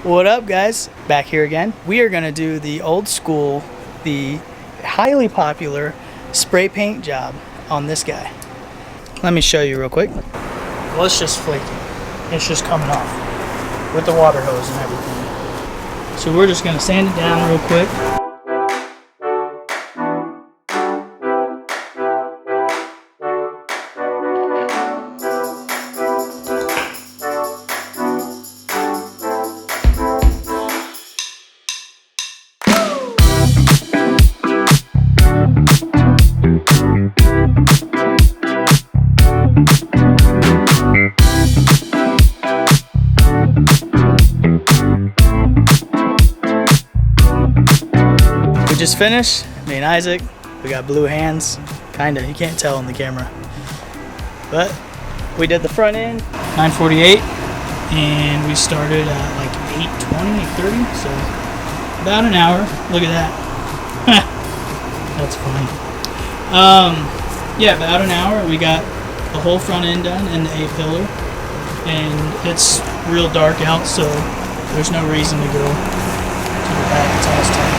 What up, guys? Back here again. We are gonna do the old school, the highly popular spray paint job on this guy. Let me show you real quick. Well, it's just flaking. It's just coming off with the water hose and everything. So we're just gonna sand it down real quick. Just finished, me and Isaac. We got blue hands, kinda, you can't tell on the camera. But we did the front end, 9:48, and we started at like 8:20, 8:30, so about an hour. Look at that. That's funny. Yeah, about an hour. We got the whole front end done and the A-pillar, and it's real dark out, so there's no reason to go to the back. It's almost time.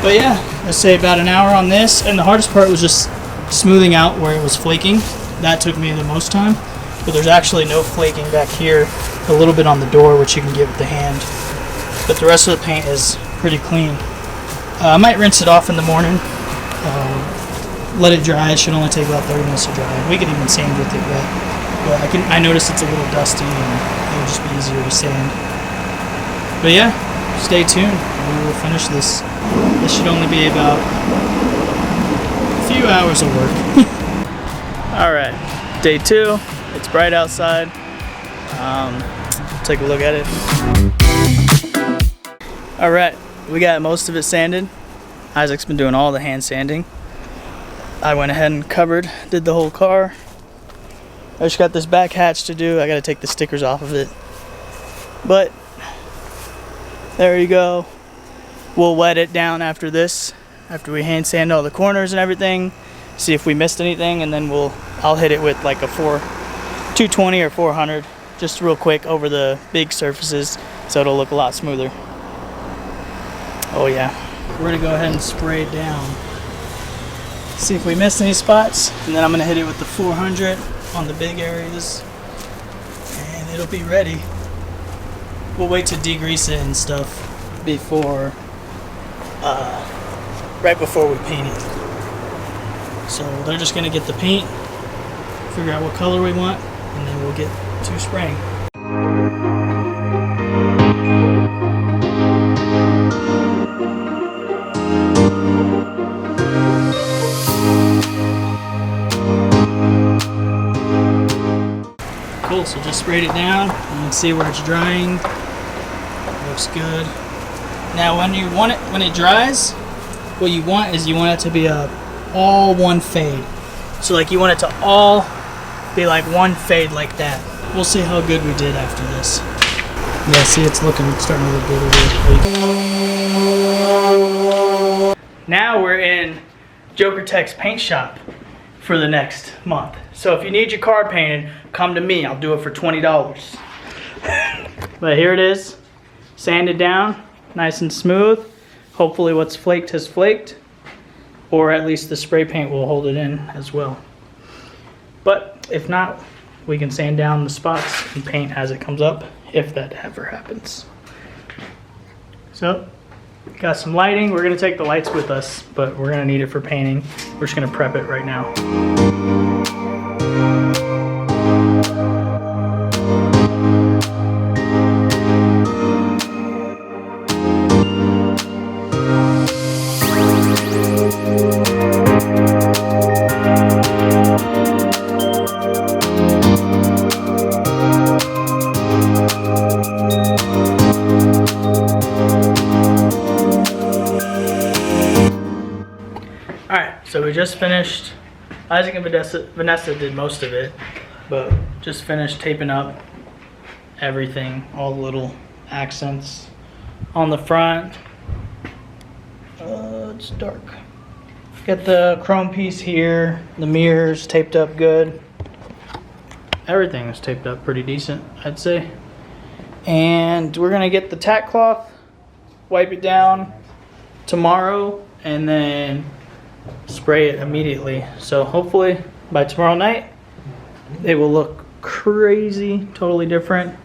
But yeah, let's say about an hour on this, and the hardest part was just smoothing out where it was flaking. That took me the most time, but there's actually no flaking back here. A little bit on the door, which you can get with the hand, but the rest of the paint is pretty clean. I might rinse it off in the morning, let it dry. It should only take about 30 minutes to dry. We could even sand with it wet, but I noticed it's a little dusty and it would just be easier to sand. But yeah, stay tuned. We will finish this. This should only be about a few hours of work. Alright, day 2. It's bright outside. Take a look at it. Alright, we got most of it sanded. Isaac's been doing all the hand sanding. I went ahead and did the whole car. I just got this back hatch to do. I gotta take the stickers off of it. But there you go. We'll wet it down after this, after we hand sand all the corners and everything, see if we missed anything, and then I'll hit it with like a 220 or 400, just real quick over the big surfaces, so it'll look a lot smoother. Oh yeah. We're gonna go ahead and spray it down. See if we missed any spots, and then I'm gonna hit it with the 400 on the big areas, and it'll be ready. We'll wait to degrease it and stuff before, right before we paint it. So they're just gonna get the paint, figure out what color we want, and then we'll get to spraying. Cool, so just sprayed it down. You can see where it's drying. Looks good. Now when it dries, what you want it to be all one fade. So like you want it to all be like one fade like that. We'll see how good we did after this. Yeah, see, it's starting to look good over here. Now we're in Joker Tech's paint shop for the next month. So if you need your car painted, come to me. I'll do it for $20. But here it is, sanded down, nice and smooth. Hopefully what's flaked has flaked, or at least the spray paint will hold it in as well. But if not, we can sand down the spots and paint as it comes up, if that ever happens. So, got some lighting. We're gonna take the lights with us, but we're gonna need it for painting. We're just gonna prep it right now. So we just finished, Isaac and Vanessa did most of it, but just finished taping up everything, all the little accents on the front. It's dark. Got the chrome piece here, the mirrors taped up good. Everything is taped up pretty decent, I'd say. And we're gonna get the tack cloth, wipe it down tomorrow, and then spray it immediately. So hopefully by tomorrow night, it will look crazy, totally different.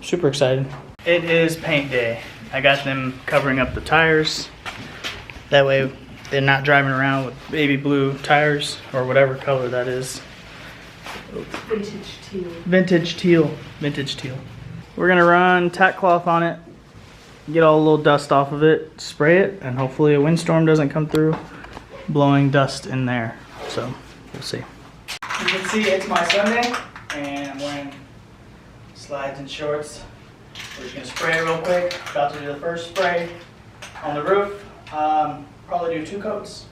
Super excited. It is paint day. I got them covering up the tires. That way they're not driving around with baby blue tires or whatever color that is. Vintage teal. Vintage teal. Vintage teal. We're gonna run tack cloth on it, get all the little dust off of it, spray it, and hopefully a windstorm doesn't come through blowing dust in there. So we'll see. You can see it's my Sunday and I'm wearing slides and shorts. We're just gonna spray it real quick. About to do the first spray on the roof. Probably do 2 coats.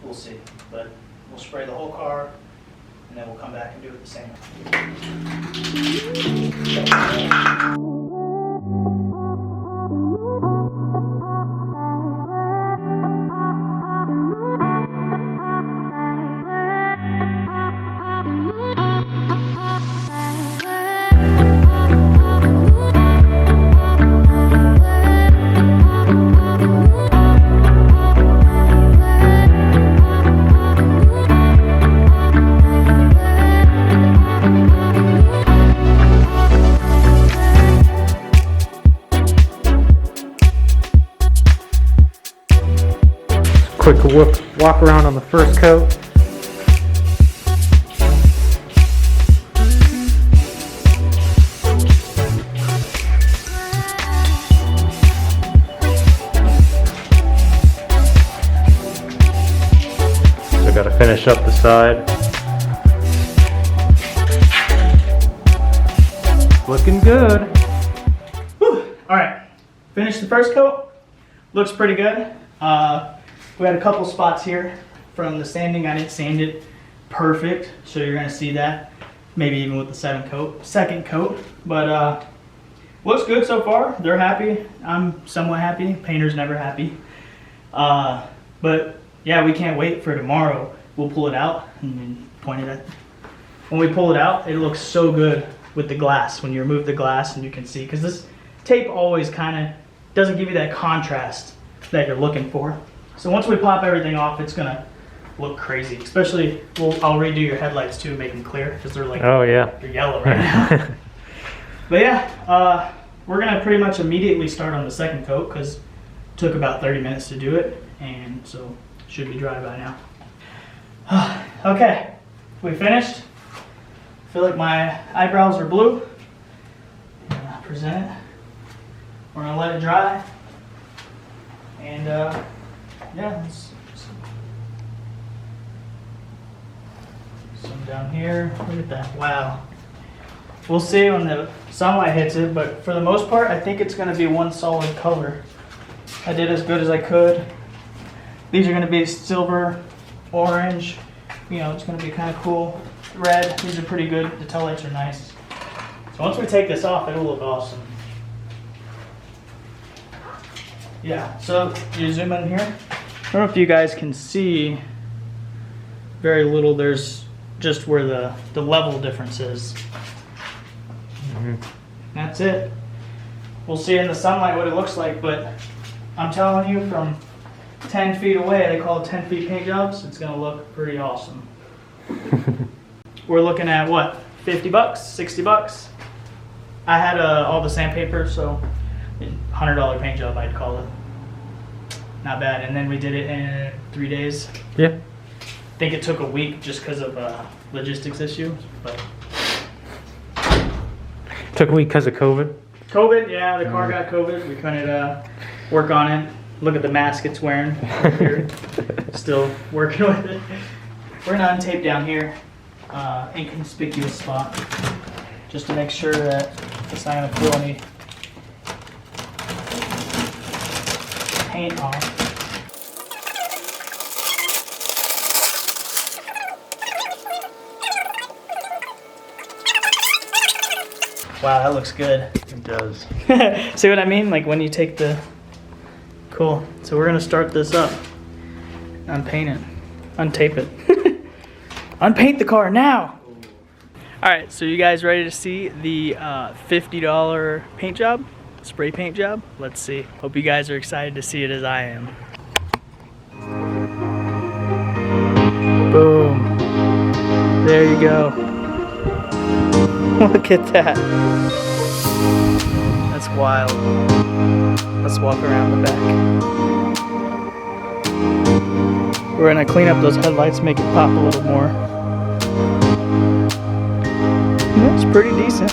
We'll see, but we'll spray the whole car and then we'll come back and do it the same way. Quick walk around on the first coat. So got to finish up the side. Looking good. Whew. All right, finished the first coat. Looks pretty good. We had a couple spots here from the sanding. I didn't sand it perfect, so you're gonna see that. Maybe even with the second coat. But looks good so far. They're happy. I'm somewhat happy. Painter's never happy. But yeah, we can't wait for tomorrow. We'll pull it out and then point it at. When we pull it out, it looks so good with the glass. When you remove the glass and you can see, because this tape always kind of doesn't give you that contrast that you're looking for. So once we pop everything off, it's gonna look crazy. Especially, I'll redo your headlights too, make them clear, because they're like, oh yeah, they're yellow right now. But yeah, we're gonna pretty much immediately start on the second coat because it took about 30 minutes to do it, and so should be dry by now. Okay, we finished. I feel like my eyebrows are blue. I'm gonna present it. We're gonna let it dry, and yeah, some down here. Look at that. Wow. We'll see when the sunlight hits it, but for the most part, I think it's going to be one solid color. I did as good as I could. These are going to be silver, orange. You know, it's going to be kind of cool. Red. These are pretty good. The tail lights are nice. So once we take this off, it'll look awesome. Yeah, so you zoom in here. I don't know if you guys can see very little. There's just where the level difference is. That's it. We'll see in the sunlight what it looks like, but I'm telling you, from 10 feet away, they call it 10 feet paint jobs, it's gonna look pretty awesome. We're looking at what, 50 bucks, 60 bucks? I had all the sandpaper, so $100 paint job, I'd call it. Not bad. And then we did it in 3 days. Yeah. I think it took a week just because of logistics issue, but Took a week because of COVID. COVID, yeah, the car got COVID. We couldn't work on it. Look at the mask it's wearing. Here. Still working with it. We're gonna untape down here, inconspicuous spot, just to make sure that it's not gonna pull any paint off. Wow, that looks good. It does. See what I mean? Like when you take the... Cool. So we're gonna start this up. Unpaint it. Untape it. Unpaint the car now! Alright, so you guys ready to see the $50 paint job? Spray paint job? Let's see. Hope you guys are excited to see it as I am. Boom. There you go. Look at that. That's wild. Let's walk around the back. We're gonna clean up those headlights, make it pop a little more. It's pretty decent.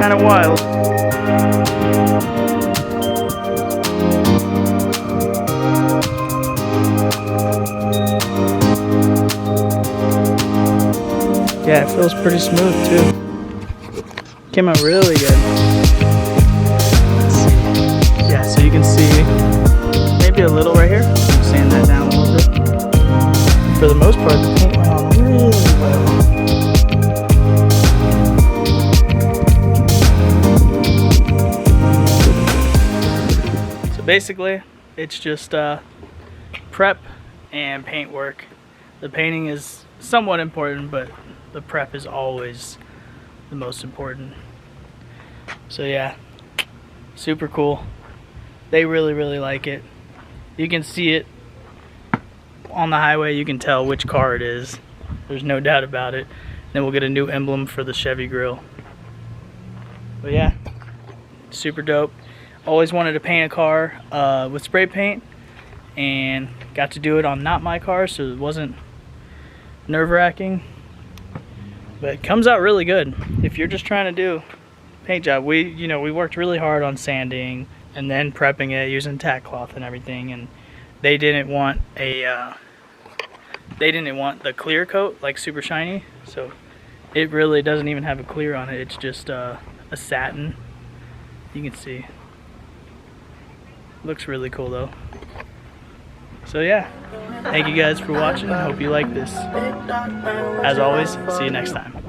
Kind of wild. Yeah, it feels pretty smooth too. Came out really good. Let's see. Yeah, so you can see maybe a little right here. I'm sand that down a little bit. For the most part, the paint went on really well. So basically, it's just prep and paint work. The painting is somewhat important, but the prep is always the most important. So yeah, super cool. They really like it. You can see it on the highway. You can tell which car it is. There's no doubt about it. Then we'll get a new emblem for the Chevy grill. But yeah, super dope. Always wanted to paint a car with spray paint, and got to do it on not my car, so it wasn't nerve-wracking. But it comes out really good. If you're just trying to do paint job, we worked really hard on sanding and then prepping it using tack cloth and everything, and they didn't want the clear coat, like super shiny, so it really doesn't even have a clear on it. It's just a satin. You can see. Looks really cool though. So yeah, thank you guys for watching. Hope you like this. As always, see you next time.